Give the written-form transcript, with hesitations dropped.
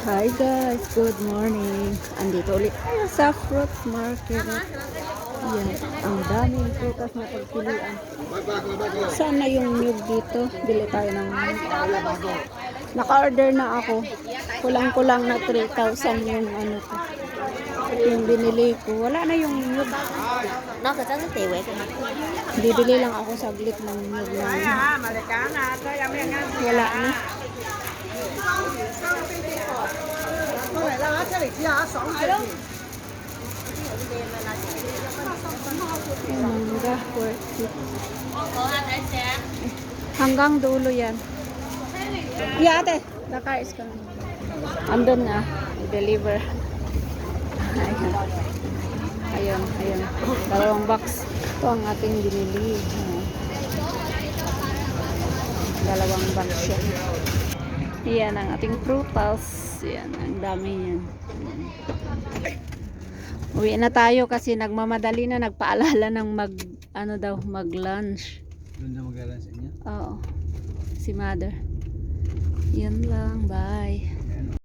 Hi guys, good morning. Andito ulit tayo sa fruit market. Yan, ang daming prutas na pagpilian. Saan na yung nyug dito? Bili tayo ng naka-order na ako. Kulang-kulang na 3,000 yung ano ko. Yung binili ko. Wala na yung nyug. Bibili lang ako saglit ng nyug na. Wala na. Mangga, worth it. Hanggang dulo yan. Yeah, ate. The car is coming. Andun na. I-deliver. Ayun. Ayun, ayun. Dalawang box. Ito ang ating binili. Dalawang box yan. Yan ang ating prutas. Yan, ang dami yan. Uwi na tayo kasi nagmamadali na, nagpaalala ng mag-lunch. Doon na mag-lunch niya? Oo. Si mother. Yan lang, bye.